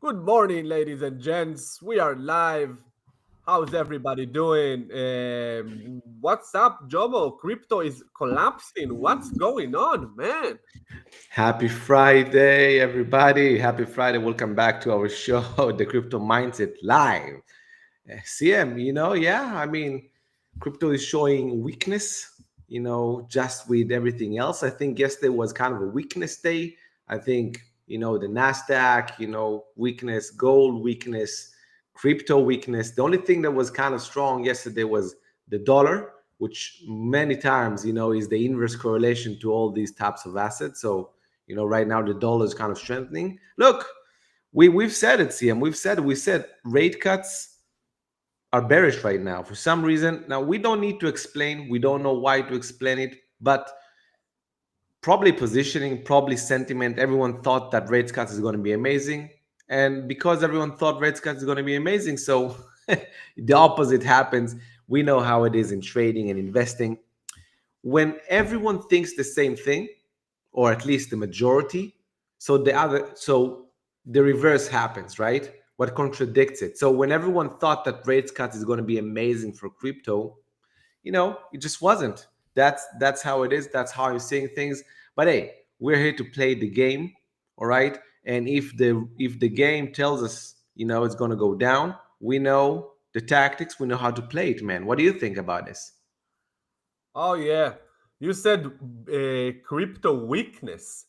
Good morning, ladies and gents. We are live. How's everybody doing? What's up, Jomo? Crypto is collapsing. What's going on, man? Happy Friday, everybody. Happy Friday. Welcome back to our show, The Crypto Mindset Live. CM, crypto is showing weakness, just with everything else. I think yesterday was kind of a weakness day. I think, the NASDAQ, weakness, gold weakness, crypto weakness. The only thing that was kind of strong yesterday was the dollar, which many times, is the inverse correlation to all these types of assets. So, right now the dollar is kind of strengthening. Look, we've said it, CM. We said rate cuts are bearish right now for some reason. Now we don't need to explain. We don't know why to explain it, but probably positioning, probably sentiment. Everyone thought that rate cuts is going to be amazing, and because everyone thought rate cuts is going to be amazing, so the opposite happens. We know how it is in trading and investing. When everyone thinks the same thing, or at least the majority, so the reverse happens, right? What contradicts it? So when everyone thought that rate cuts is going to be amazing for crypto, it just wasn't. That's how it is. That's how I'm seeing things. But hey, we're here to play the game, all right? And if the game tells us, it's going to go down, we know the tactics. We know how to play it, man. What do you think about this? Oh, yeah. You said crypto weakness.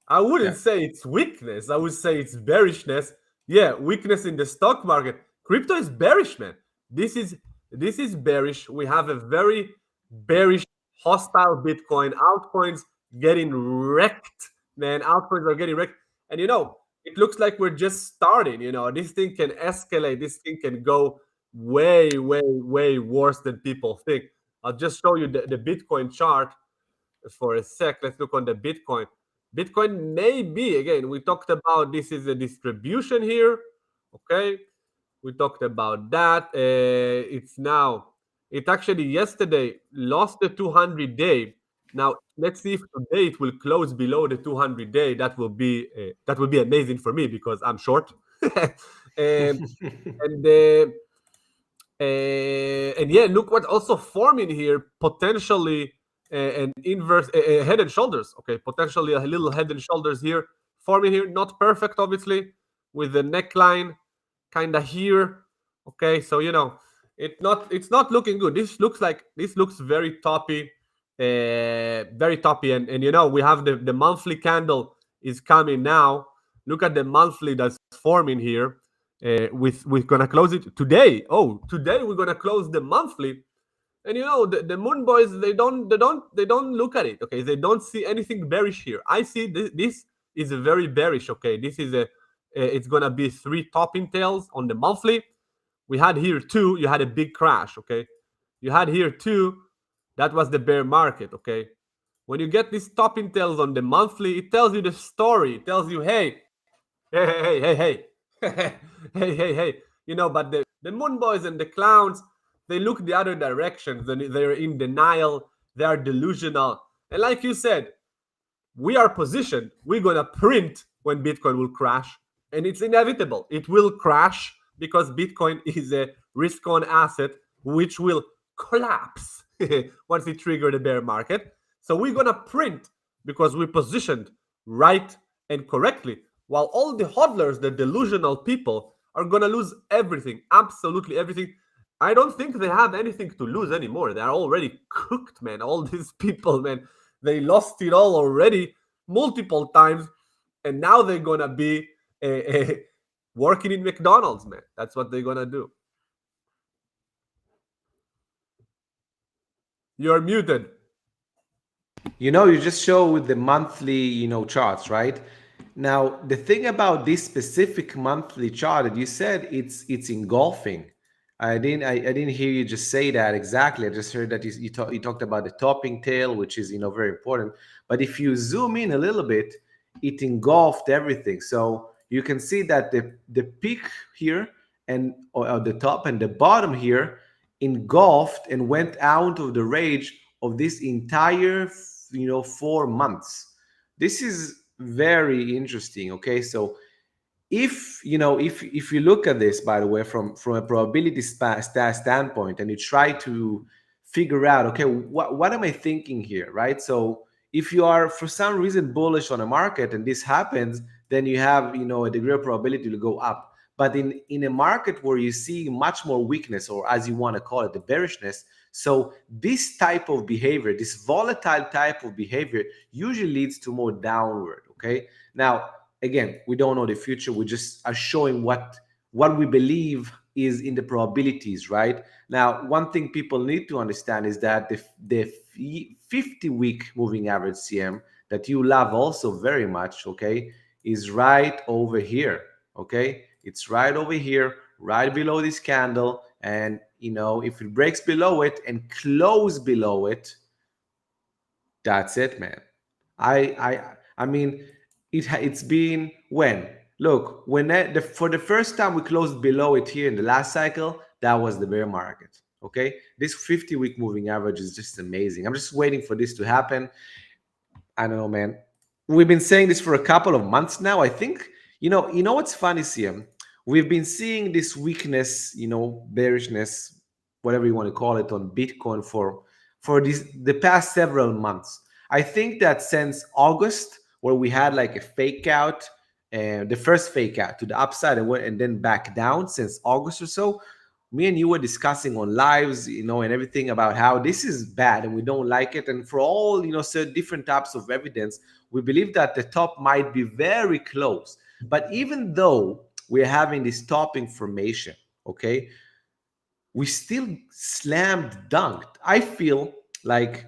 I wouldn't Yeah. say it's weakness. I would say it's bearishness. Yeah, weakness in the stock market. Crypto is bearish, man. This is this is bearish. We have a very bearish, hostile Bitcoin. Altcoins getting wrecked, man. Altcoins are getting wrecked. And it looks like we're just starting. This thing can escalate. This thing can go way, way, way worse than people think. I'll just show you the Bitcoin chart for a sec. Let's look on the Bitcoin. Bitcoin may be, again, we talked about this is a distribution here. Okay. We talked about that. It actually yesterday lost the 200 day. Now, let's see if today it will close below the 200 day. That will be amazing for me because I'm short. and and and yeah, look what also forming here potentially an inverse head and shoulders. Okay, potentially a little head and shoulders here forming here, not perfect, obviously, with the neckline kind of here. Okay, so it's not looking good. This looks very toppy, and we have the monthly candle is coming now. Look at the monthly that's forming here. We're gonna close it today. Oh, today we're gonna close the monthly, and the moon boys they don't look at it. Okay, they don't see anything bearish here. I see this is a very bearish. Okay, this is it's gonna be three topping tails on the monthly. We had here two. You had a big crash. Okay, you had here two. That was the bear market. Okay, when you get these topping tails on the monthly, it tells you the story. It tells you, hey, hey. But the moon boys and the clowns, they look the other direction. They're in denial. They are delusional. And like you said, we are positioned. We're going to print when Bitcoin will crash. And it's inevitable. It will crash because Bitcoin is a risk on asset which will collapse once it triggers the bear market. So we're going to print because we're positioned right and correctly, while all the hodlers, the delusional people, are going to lose everything, absolutely everything. I don't think they have anything to lose anymore. They are already cooked, man. All these people, man, they lost it all already multiple times, and now they're gonna be working in McDonald's, man. That's what they're gonna do. You're muted. You just show with the monthly, charts, right? Now, the thing about this specific monthly chart that you said, it's engulfing. I didn't hear you just say that exactly. I just heard that you talked about the topping tail, which is very important. But if you zoom in a little bit, it engulfed everything. So you can see that the peak here and or the top and the bottom here engulfed and went out of the range of this entire 4 months. This is very interesting. Okay, so if if you look at this, by the way, from a probability standpoint, and you try to figure out, okay, what am I thinking here, right? So if you are for some reason bullish on a market and this happens, then you have a degree of probability to go up. But in a market where you see much more weakness, or as you want to call it, the bearishness, so this type of behavior, this volatile type of behavior, usually leads to more downward. Okay, now again, we don't know the future. We just are showing what we believe is in the probabilities, right? Now, one thing people need to understand is that the 50-week moving average, CM, that you love also very much, okay, is right over here. Okay, it's right over here, right below this candle. And if it breaks below it and close below it, that's it, man. I mean, it's been when, look, when for the first time we closed below it here in the last cycle, that was the bear market. Okay, this 50-week moving average is just amazing. I'm just waiting for this to happen. I don't know, man. We've been saying this for a couple of months now. I think what's funny, CM. We've been seeing this weakness, bearishness, whatever you want to call it, on Bitcoin for the past several months. I think that since August, where we had like a fake out, the first fake out to the upside and then back down, since August or so, me and you were discussing on lives, and everything about how this is bad and we don't like it. And for all, so different types of evidence, we believe that the top might be very close. But even though we're having this top information, okay, we still slammed dunked. I feel like,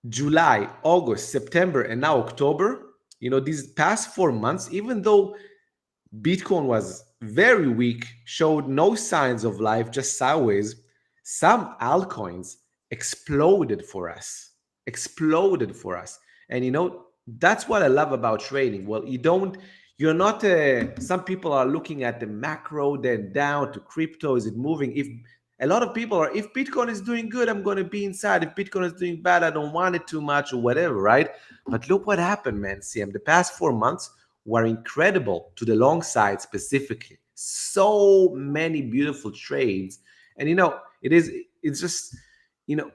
July, August, September, and now October, these past 4 months, even though Bitcoin was very weak, showed no signs of life, just sideways, some altcoins exploded for us. Exploded for us. And that's what I love about trading. Well, you're not some people are looking at the macro, then down to crypto. Is it moving? If a lot of people are, if Bitcoin is doing good, I'm going to be inside. If Bitcoin is doing bad, I don't want it too much, or whatever, right? But look what happened, man. CM, the past 4 months were incredible to the long side specifically. So many beautiful trades. And it's just,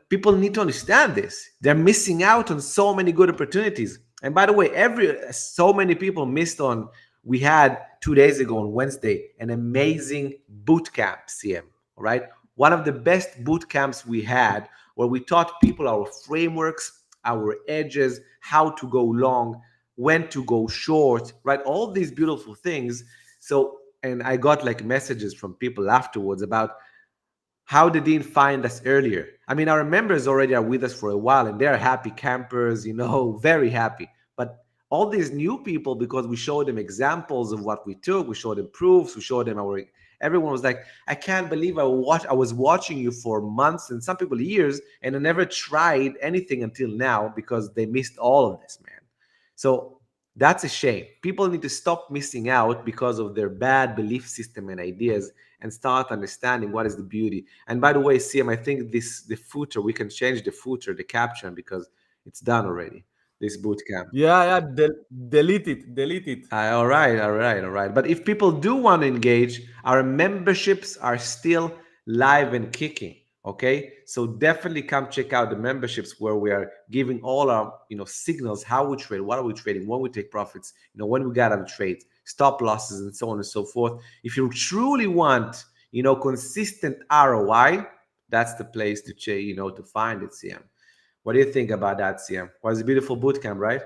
people need to understand this. They're missing out on so many good opportunities. And by the way, so many people missed on, we had 2 days ago on Wednesday, an amazing boot camp, CM, all right? One of the best boot camps we had, where we taught people our frameworks, our edges, how to go long, when to go short, right? All these beautiful things. So, and I got like messages from people afterwards about how they didn't find us earlier. I mean, our members already are with us for a while and they're happy campers, very happy. But all these new people, because we showed them examples of what we took, we showed them proofs, we showed them everyone was like, I can't believe I was watching you for months and some people years, and I never tried anything until now because they missed all of this, man. So that's a shame. People need to stop missing out because of their bad belief system and ideas and start understanding what is the beauty. And by the way, CM, I think the footer, we can change the footer, the caption, because it's done already, this boot camp. Yeah, delete it. All right. But if people do want to engage, our memberships are still live and kicking. Okay, so definitely come check out the memberships where we are giving all our signals, how we trade, what are we trading, when we take profits, when we got out of trades, stop losses, and so on and so forth. If you truly want consistent ROI, that's the place to to find it, CM. What do you think about that, CM? Was a beautiful bootcamp, right?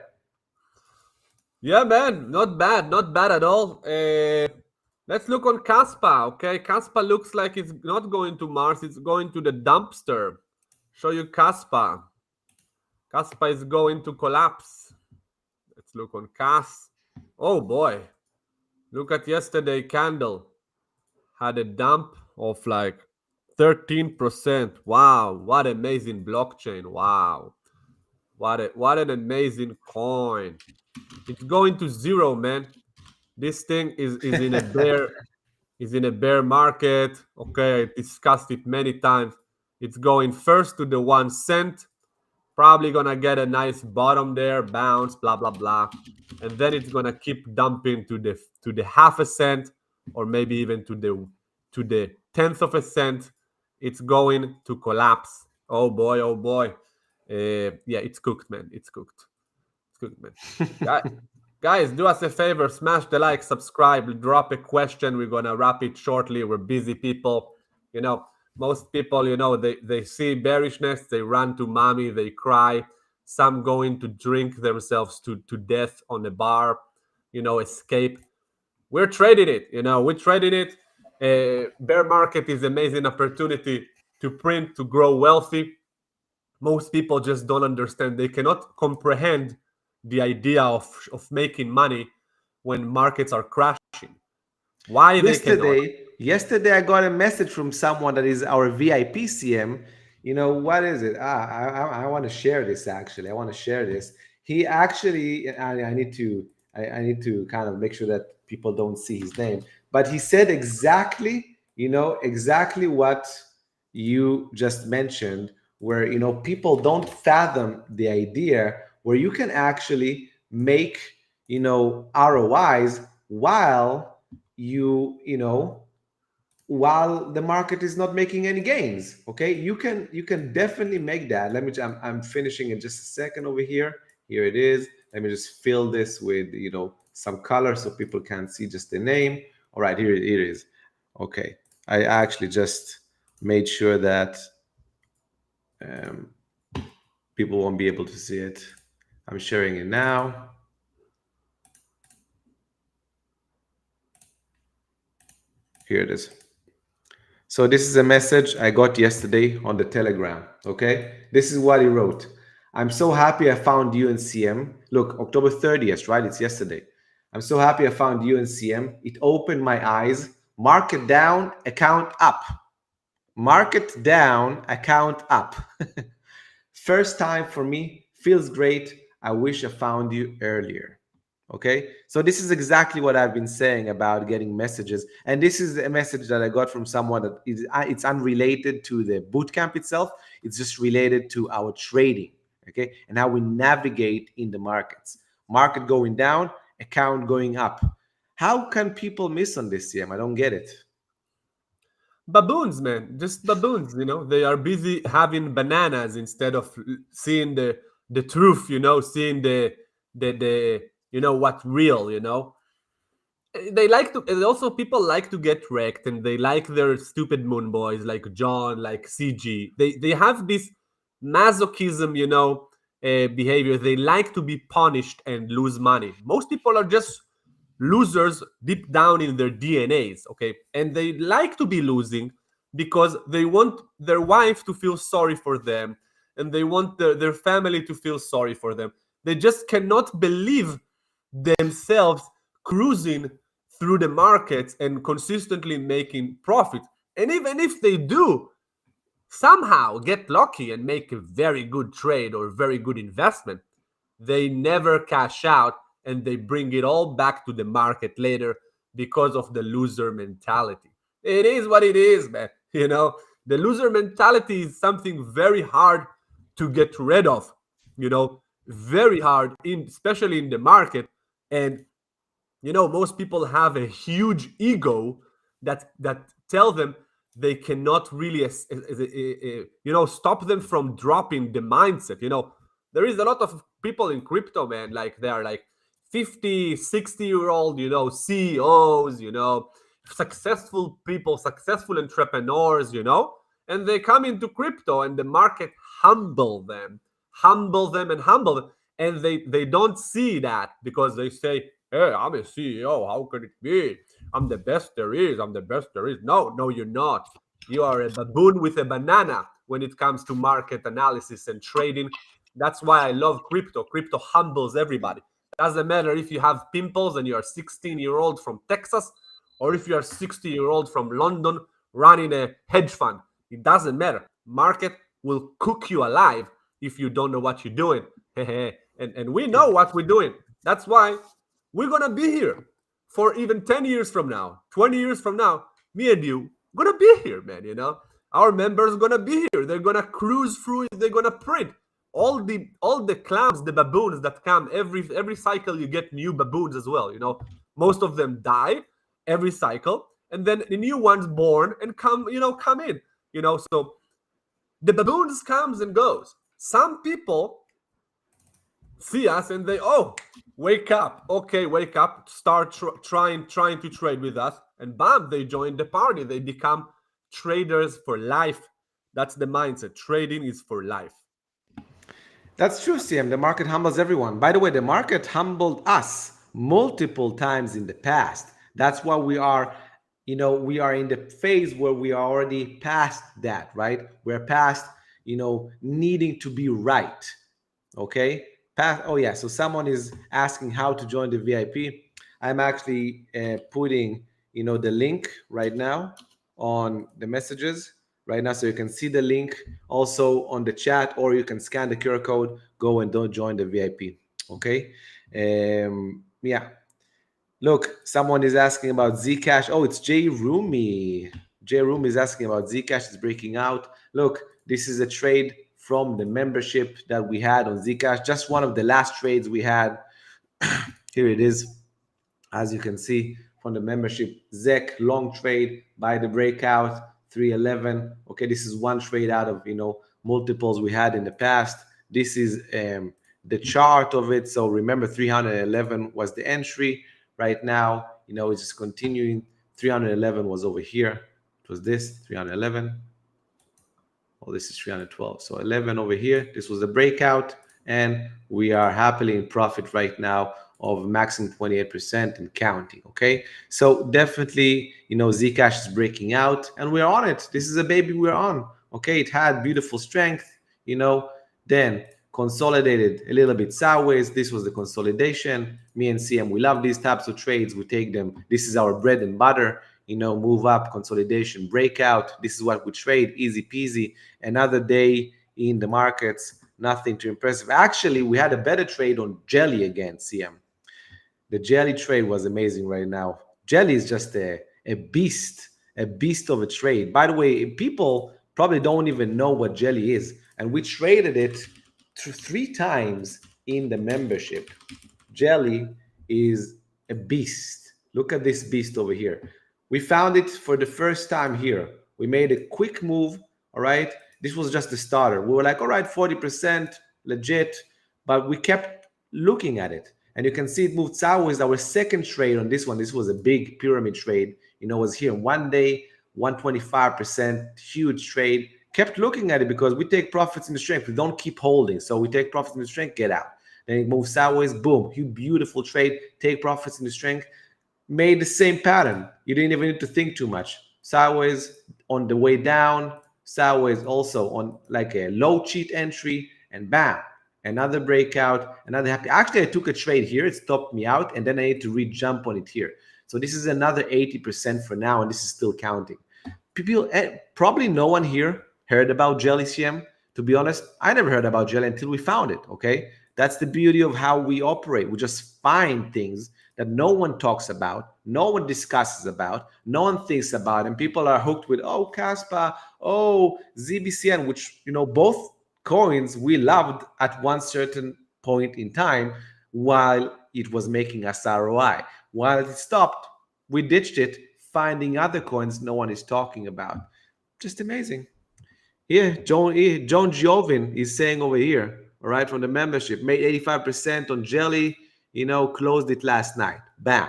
Yeah, man, not bad at all. Let's look on Kaspa, okay? Kaspa looks like it's not going to Mars, it's going to the dumpster. Show you Kaspa. Kaspa is going to collapse. Let's look on Kas. Oh boy, look at yesterday candle. Had a dump of like 13%. Wow, what amazing blockchain. Wow. What an amazing coin. It's going to zero, man. This thing is in a bear market. Okay, I discussed it many times. It's going first to the 1 cent, probably gonna get a nice bottom there, bounce, blah blah blah, and then it's gonna keep dumping to the half a cent, or maybe even to the tenth of a cent. It's going to collapse. Oh boy, oh boy. Yeah, it's cooked, man. It's cooked. It's cooked, man. Guys, do us a favor, smash the like, subscribe, drop a question. We're gonna wrap it shortly. We're busy people. You know, most people, they see bearishness, they run to mommy, they cry. Some going to drink themselves to death on a bar, escape. We're trading it, we're trading it. Bear market is amazing opportunity to print, to grow wealthy. Most people just don't understand. They cannot comprehend the idea of making money when markets are crashing. Why they cannot? Yesterday, I got a message from someone that is our VIP CM. What is it? I want to share this. Actually, I want to share this. He actually, I need to kind of make sure that people don't see his name. But he said exactly what you just mentioned, where people don't fathom the idea where you can actually make ROIs while while the market is not making any gains. Okay, you can definitely make that. I'm finishing in just a second over here. Here it is. Let me just fill this with some color so people can see just the name. All right, here it is. Okay, I actually just made sure that people won't be able to see it. I'm sharing it now. Here it is. So this is a message I got yesterday on the Telegram. Okay, this is what he wrote. I'm so happy I found you in CM. Look, October 30th, right? It's yesterday. I'm so happy I found you in CM. It opened my eyes. Market down, account up. Market down, account up. First time for me, feels great. I wish I found you earlier. Okay, so this is exactly what I've been saying about getting messages, and this is a message that I got from someone that it's unrelated to the bootcamp itself. It's just related to our trading, okay, and how we navigate in the markets. Market going down, account going up. How can people miss on this, CM? I don't get it. Baboons, man, just baboons. They are busy having bananas instead of seeing the truth. Seeing the what real. They like to, and also people like to get wrecked, and they like their stupid moon boys like John, like CG. They have this masochism, behavior. They like to be punished and lose money. Most people are just losers deep down in their DNAs, okay? And they like to be losing because they want their wife to feel sorry for them, and they want their family to feel sorry for them. They just cannot believe themselves cruising through the markets and consistently making profit. And even if they do somehow get lucky and make a very good trade or very good investment, they never cash out, and they bring it all back to the market later because of the loser mentality. It is what it is, man. The loser mentality is something very hard to get rid of, very hard, especially in the market. And most people have a huge ego that tell them they cannot really stop them from dropping the mindset. There is a lot of people in crypto, man, like they are like 50, 60-year-old CEOs, successful people, successful entrepreneurs, and they come into crypto, and the market humble them and humble them, and they don't see that because they say, hey, I'm a CEO. How could it be? I'm the best there is. I'm the best there is. No, you're not. You are a baboon with a banana when it comes to market analysis and trading. That's why I love crypto. Crypto humbles everybody. Doesn't matter if you have pimples and you're a 16-year-old from Texas, or if you're a 60-year-old from London running a hedge fund. It doesn't matter. Market will cook you alive if you don't know what you're doing. and we know what we're doing. That's why we're going to be here for even 10 years from now, 20 years from now. Me and you going to be here, man. Our members going to be here. They're going to cruise through it. They're going to print. all the clowns, the baboons that come every cycle, you get new baboons as well. Most of them die every cycle, and then the new ones born and come in. So the baboons comes and goes. Some people see us and they, oh, wake up, okay, wake up, start trying to trade with us, and bam, they join the party. They become traders for life. That's the mindset. Trading is for life. That's true, CM. The market humbles everyone. By the way, the market humbled us multiple times in the past. That's why we are in the phase where we are already past that, right? We're past, needing to be right. Okay. Oh yeah. So someone is asking how to join the VIP. I'm actually putting, the link right now on the messages right now, so you can see the link also on the chat, or you can scan the QR code, go and don't join the VIP. Okay. Yeah. Look, someone is asking about Zcash. Oh, it's J Rumi. J Rumi is asking about Zcash. It's breaking out. Look, this is a trade from the membership that we had on Zcash. Just one of the last trades we had. Here it is. As you can see from the membership, ZEC long trade, buy the breakout 311. Okay, this is one trade out of multiples we had in the past. This is the chart of it. So remember, 311 was the entry. Right now, it's just continuing. 311 was over here. It was this 311. Oh, this is 312. So 11 over here. This was the breakout, and we are happily in profit right now of maximum 28% and counting. Okay, so definitely, Zcash is breaking out, and we're on it. This is a baby we're on. Okay, it had beautiful strength, then consolidated a little bit sideways. This was the consolidation. Me and CM, we love these types of trades. We take them. This is our bread and butter. Move up, consolidation, breakout. This is what we trade, easy peasy. Another day in the markets, nothing too impressive. Actually, we had a better trade on Jelly again, CM. The Jelly trade was amazing right now. Jelly is just a beast of a trade. By the way, people probably don't even know what Jelly is. And we traded it 3 times in the membership. Jelly is a beast. Look at this beast over here. We found it for the first time here. We made a quick move, all right? This was just the starter. We were like, all right, 40%, legit. But we kept looking at it. And you can see it moved sideways. Our second trade on this one, this was a big pyramid trade, was here one day, 125%, huge trade. Kept looking at it because we take profits in the strength. We don't keep holding. So we take profits in the strength, get out. Then it moves sideways, boom, beautiful trade, take profits in the strength. Made the same pattern. You didn't even need to think too much. Sideways on the way down, sideways also on like a low cheat entry, and bam, another breakout, another happy. Actually, I took a trade here. It stopped me out, and then I need to re-jump on it here. So this is another 80% for now, and this is still counting. People, probably no one here heard about Jelly CM. To be honest, I never heard about Jelly until we found it, okay? That's the beauty of how we operate. We just find things that no one talks about, no one discusses about, no one thinks about, and people are hooked with, oh, Caspa, oh, ZBCN, which, both coins we loved at one certain point in time while it was making us ROI. While it stopped, we ditched it, finding other coins no one is talking about. Just amazing. Here, John Giovin is saying over here, all right, from the membership, made 85% on Jelly, closed it last night. Bam.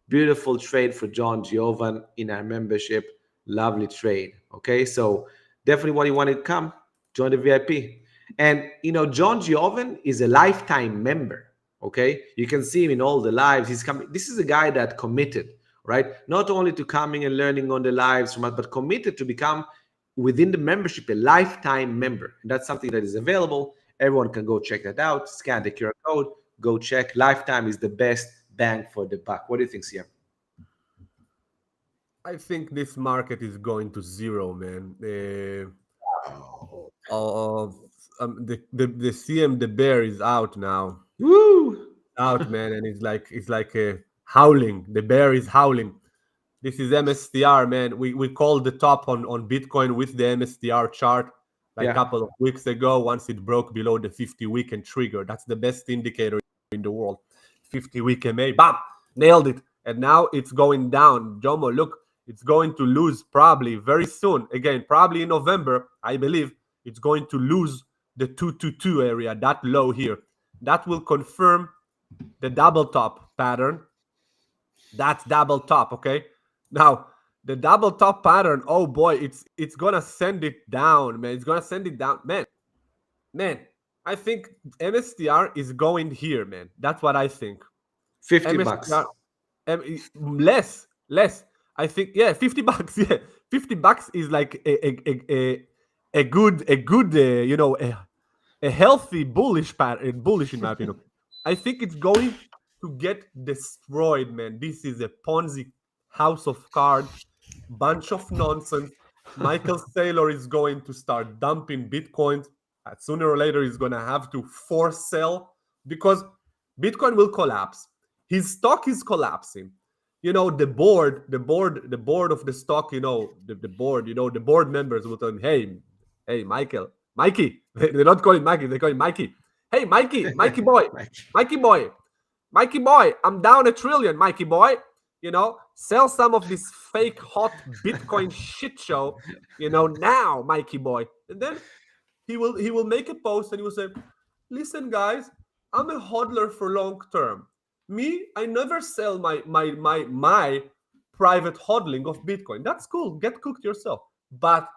Beautiful trade for John Giovan in our membership. Lovely trade. Okay, so definitely when you want to come, join the VIP. And, John Giovan is a lifetime member. Okay, you can see him in all the lives. He's coming. This is a guy that committed, right? Not only to coming and learning on the lives from us, but committed to become within the membership a lifetime member. And that's something that is available. Everyone can go check that out. Scan the QR code. Go check. Lifetime is the best bang for the buck. What do you think, Siam? I think this market is going to zero, man. The CM, the bear, is out now. Woo! Out, man, and it's like howling. The bear is howling. This is MSTR, man. We called the top on Bitcoin with the MSTR chart. like a Yeah. couple of weeks ago. Once it broke below the 50-week and trigger, that's the best indicator in the world. 50-week MA, bam, nailed it. And now it's going down. Jomo, look, it's going to lose probably very soon. Again, probably in November, I believe it's going to lose the 222 area, that low here. That will confirm the double top pattern. That's double top, okay? Now, the double top pattern, oh boy, it's gonna send it down, man. It's gonna send it down. Man, I think MSTR is going here, man. That's what I think. 50 bucks. MSTR, less. I think, yeah, $50. Yeah, $50 is like a good, a healthy bullish pattern, bullish in my opinion. I think it's going to get destroyed, man. This is a Ponzi house of cards, bunch of nonsense. Michael Saylor is going to start dumping Bitcoin. Sooner or later, he's going to have to force sell because Bitcoin will collapse. His stock is collapsing. The board of the stock, the board members will tell him, hey, Mikey. They're not calling Mikey, they call him Mikey. Hey, Mikey boy, Mikey boy, I'm down $1 trillion, Mikey boy. Sell some of this fake hot Bitcoin shit show, now, Mikey boy. And then he will make a post and he will say, listen, guys, I'm a hodler for long term. Me, I never sell my private hodling of Bitcoin. That's cool. Get cooked yourself. But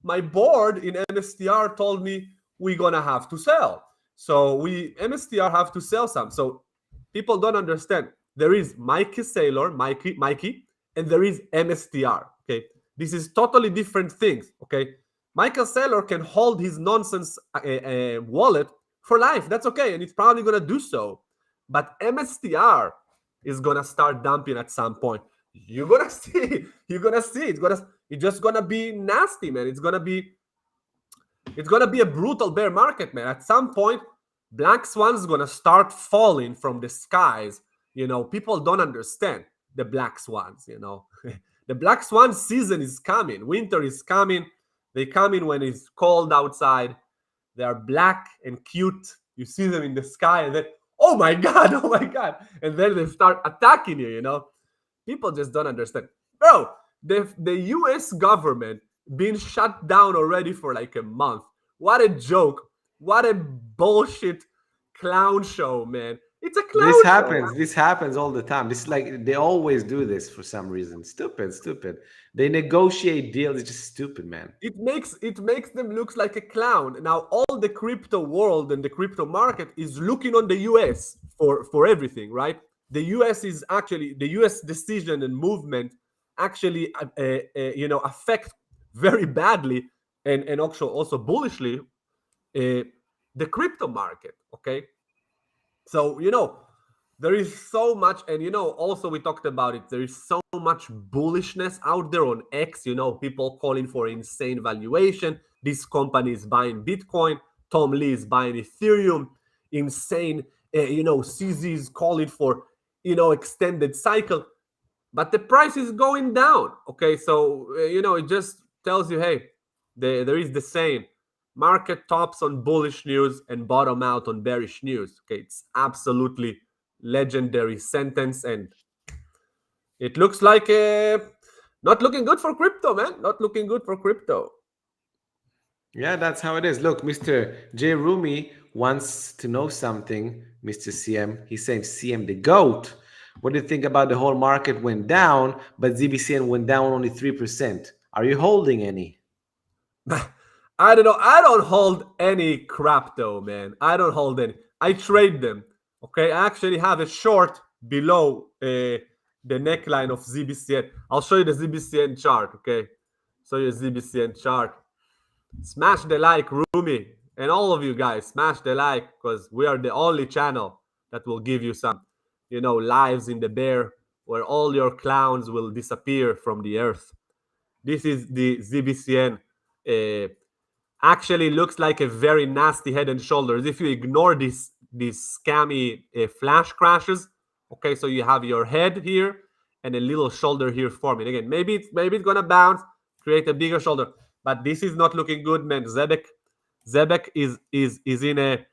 my board in MSTR told me we're gonna have to sell. So MSTR have to sell some. So people don't understand. There is Mikey Saylor, Mikey, and there is MSTR. Okay, this is totally different things. Okay, Michael Saylor can hold his nonsense wallet for life. That's okay, and it's probably gonna do so. But MSTR is gonna start dumping at some point. You're gonna see. It's just gonna be nasty, man. It's gonna be a brutal bear market, man. At some point, black swans gonna start falling from the skies. People don't understand the black swans. The black swan season is coming. Winter is coming. They come in when it's cold outside. They are black and cute. You see them in the sky, and then, oh my God. And then they start attacking you, People just don't understand. Bro, the US government been shut down already for like a month. What a joke. What a bullshit clown show, man. It's a clown show. This happens all the time. This is like they always do this for some reason. Stupid. They negotiate deals. It's just stupid, man. It makes them look like a clown. Now all the crypto world and the crypto market is looking on the US for everything, right? The US decision and movement actually affect very badly and also bullishly the crypto market. Okay, so there is so much, and also we talked about it. There is so much bullishness out there on X. People calling for insane valuation. This company is buying Bitcoin. Tom Lee is buying Ethereum. Insane. CZ is calling for extended cycle, but the price is going down. Okay, so it just tells you, hey, there is the saying: market tops on bullish news and bottom out on bearish news. Okay, it's absolutely legendary sentence, and it looks like not looking good for crypto, man. Not looking good for crypto. Yeah, that's how it is. Look, Mr. J. Rumi wants to know something, Mr. CM. He's saying, CM the GOAT. What do you think about the whole market went down, but ZBCN went down only 3%? Are you holding any? I don't know. I don't hold any crypto, man. I don't hold any. I trade them. Okay, I actually have a short below the neckline of ZBCN. I'll show you the ZBCN chart. Okay, show you the ZBCN chart. Smash the like, Rumi, and all of you guys. Smash the like, because we are the only channel that will give you some, lives in the bear, where all your clowns will disappear from the earth. This is the ZBCN. Actually looks like a very nasty head and shoulders. If you ignore these scammy flash crashes, okay, so you have your head here and a little shoulder here forming. Again, maybe it's gonna bounce, create a bigger shoulder, but this is not looking good, man. Zebek Zebek is in a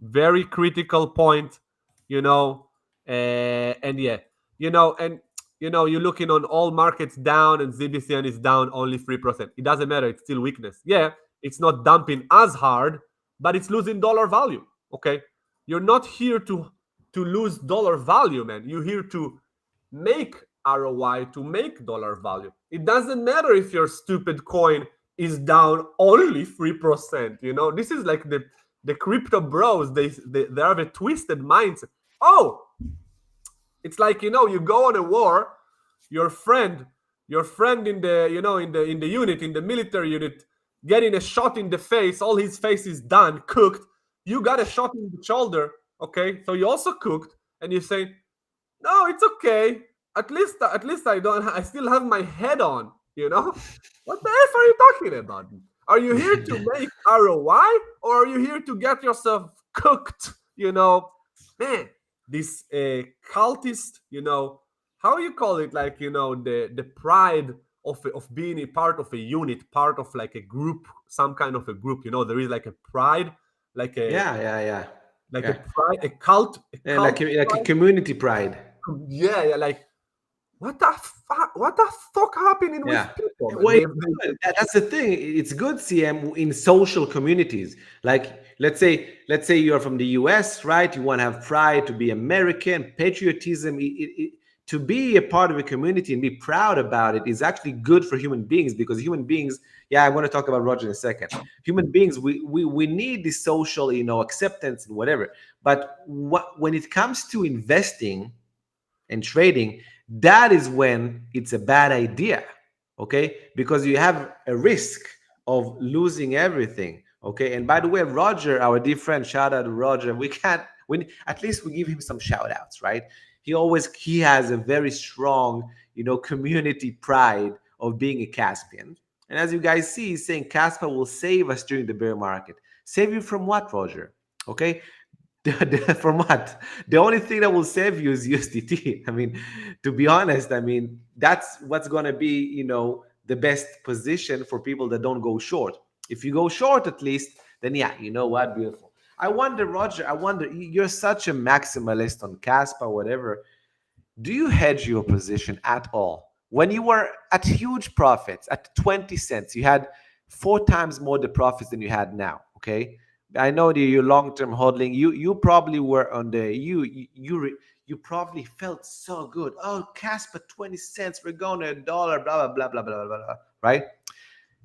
very critical point, you know, and yeah, and you're looking on all markets down, and ZBCN is down only 3%. It doesn't matter; it's still weakness. Yeah, it's not dumping as hard, but it's losing dollar value. Okay, you're not here to lose dollar value, man. You're here to make ROI, to make dollar value. It doesn't matter if your stupid coin is down only 3%. This is like the crypto bros. They have a twisted mindset. Oh, it's like, you go on a war, your friend in the in the unit, in the military unit, getting a shot in the face, all his face is done, cooked. You got a shot in the shoulder, okay? So you also cooked, and you say, no, it's okay. At least I still have my head on. What the F are you talking about? Are you here to make ROI, or are you here to get yourself cooked? Man, this cultist, how you call it, like, the pride of being a part of a unit, part of like a group, some kind of a group. There is like a pride, like a Yeah, yeah, yeah, like a yeah. pride, a cult, a And cult like a pride. community pride. Yeah, like what the fuck happening with Yeah. people, man? Well, They, it's they good. That's the thing. It's good, CM, in social communities. Like, let's say you're from the US, right? You want to have pride, to be American, patriotism. To be a part of a community and be proud about it is actually good for human beings, because human beings, yeah, I want to talk about Roger in a second. Human beings, we need this social, acceptance and whatever. But when it comes to investing and trading, that is when it's a bad idea. Okay, because you have a risk of losing everything. Okay, and by the way, Roger, our dear friend, shout out to Roger. We can't when at least we give him some shout outs, right? He has a very strong, community pride of being a Caspian. And as you guys see, he's saying Casper will save us during the bear market. Save you from what, Roger? Okay, from what? The only thing that will save you is USDT. I mean, to be honest, I mean, that's what's going to be, the best position for people that don't go short. If you go short, at least, then yeah, you know what? Beautiful. I wonder, Roger, you're such a maximalist on Caspa, whatever. Do you hedge your position at all? When you were at huge profits, at 20 cents, you had 4 times more the profits than you had now. Okay, I know that you're long-term hodling. You probably were on the you probably felt so good. Oh, Casper, 20 cents, we're going to a dollar, blah blah blah blah blah blah blah. Right?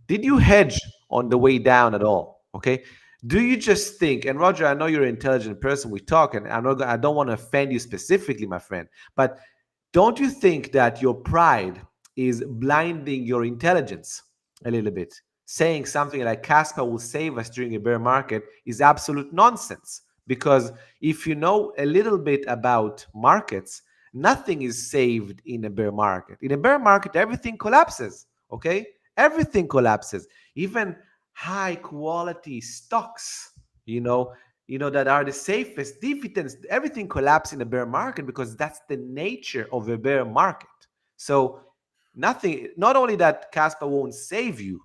Did you hedge on the way down at all? Okay. Do you just think, and Roger, I know you're an intelligent person, we talk, and I don't want to offend you specifically, my friend, but don't you think that your pride is blinding your intelligence a little bit? Saying something like Casper will save us during a bear market is absolute nonsense. Because if you know a little bit about markets, nothing is saved in a bear market. In a bear market, everything collapses. Okay? Everything collapses. Even high quality stocks, that are the safest dividends, everything collapses in a bear market, because that's the nature of a bear market. So not only that Caspa won't save you,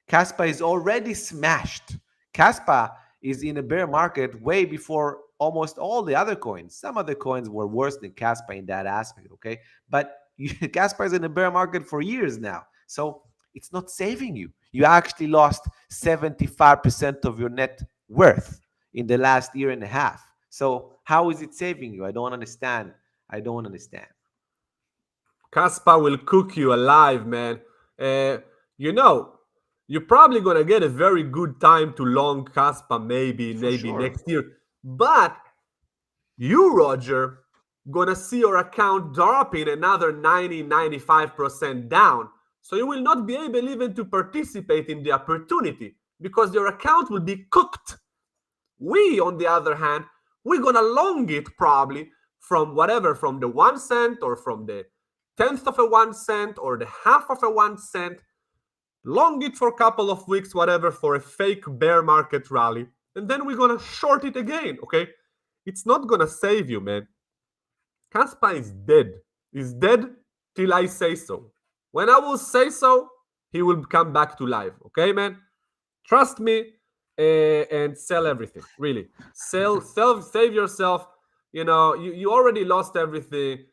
Caspa is already smashed. Caspa is in a bear market way before almost all the other coins. Some other coins were worse than Caspa in that aspect, okay? But Caspa is in a bear market for years now. So it's not saving you. You actually lost 75% of your net worth in the last year and a half. So how is it saving you? I don't understand. I don't understand. Caspa will cook you alive, man. Uh, you know, you're probably gonna get a very good time to long Caspa, For maybe sure. next year. But you, Roger, gonna see your account dropping another 95% down. So you will not be able even to participate in the opportunity, because your account will be cooked. We, on the other hand, we're gonna long it probably from whatever, from the 1 cent, or from the tenth of a 1 cent, or the half of a 1 cent. Long it for a couple of weeks, whatever, for a fake bear market rally, and then we're gonna short it again. Okay, it's not gonna save you, man. Caspa is dead. He's dead till I say so. When I will say so, he will come back to life. Okay, man? Trust me, and sell everything. Really, save yourself. You already lost everything.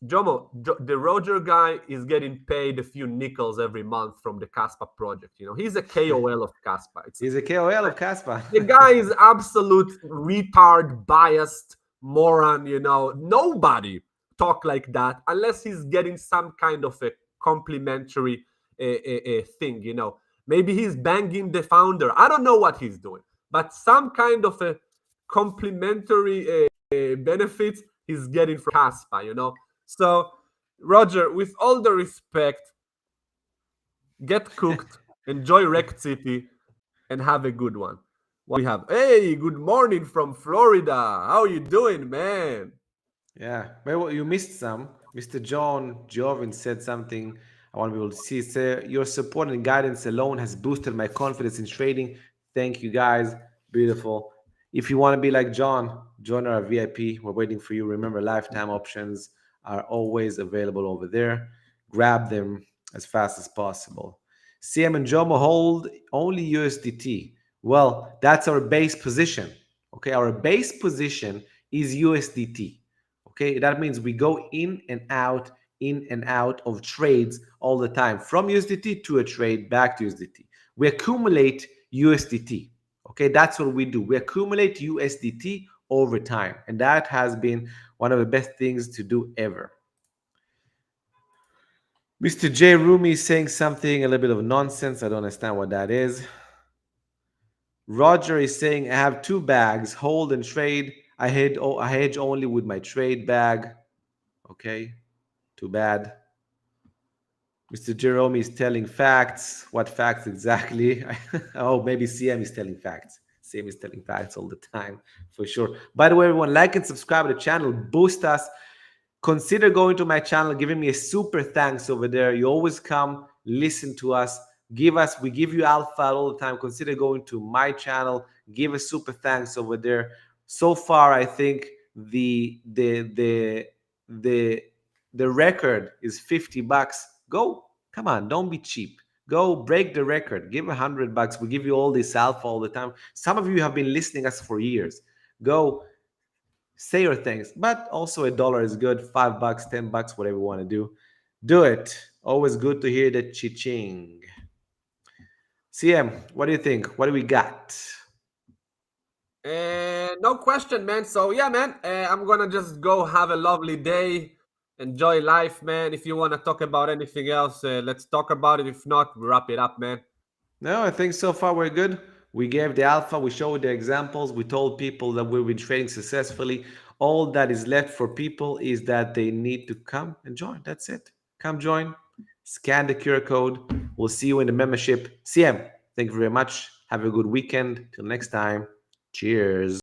The Roger guy is getting paid a few nickels every month from the Caspa project. He's a KOL of Caspa. He's a KOL of Caspa. The guy is absolute retard, biased moron. Nobody talk like that unless he's getting some kind of a complimentary thing. Maybe he's banging the founder. I don't know what he's doing, but some kind of a complimentary benefits he's getting from Caspa. So, Roger, with all the respect, get cooked, enjoy Rect City, and have a good one. What we have? Hey, good morning from Florida. How you doing, man? Yeah, well, you missed some. Mr. John Jovin said something I want to be able to see. Say, your support and guidance alone has boosted my confidence in trading. Thank you, guys. Beautiful. If you want to be like John, join our VIP. We're waiting for you. Remember, lifetime options are always available over there. Grab them as fast as possible. CM and Jomo hold only USDT. Well, that's our base position. Okay, our base position is USDT. Okay, that means we go in and out of trades all the time, from USDT to a trade back to USDT. We accumulate USDT. Okay, that's what we do. We accumulate USDT over time, and that has been one of the best things to do ever. Mr. J. Rumi is saying something a little bit of nonsense. I don't understand what that is. Roger is saying, I have two bags, hold and trade. I hedge only with my trade bag. Okay, too bad. Mr. Jerome is telling facts. What facts exactly? Oh, maybe CM is telling facts. CM is telling facts all the time, for sure. By the way, everyone, like and subscribe to the channel. Boost us. Consider going to my channel, giving me a super thanks over there. You always come, listen to us. We give you alpha all the time. Consider going to my channel, give a super thanks over there. So far, I think the record is $50. Go, come on, don't be cheap. Go break the record. Give $100. We give you all this alpha all the time. Some of you have been listening us for years. Go say your things, but also $1 is good. $5, $10, whatever you want to do. Do it. Always good to hear the chi-ching. CM, what do you think? What do we got? No question, man. So yeah, man, I'm gonna just go have a lovely day, enjoy life, man. If you want to talk about anything else, let's talk about it. If not, we wrap it up, man. No, I think so far we're good. We gave the alpha, we showed the examples, we told people that we've been trading successfully. All that is left for people is that they need to come and join. That's it. Come join, scan the QR code. We'll see you in the membership. CM, thank you very much. Have a good weekend. Till next time. Cheers.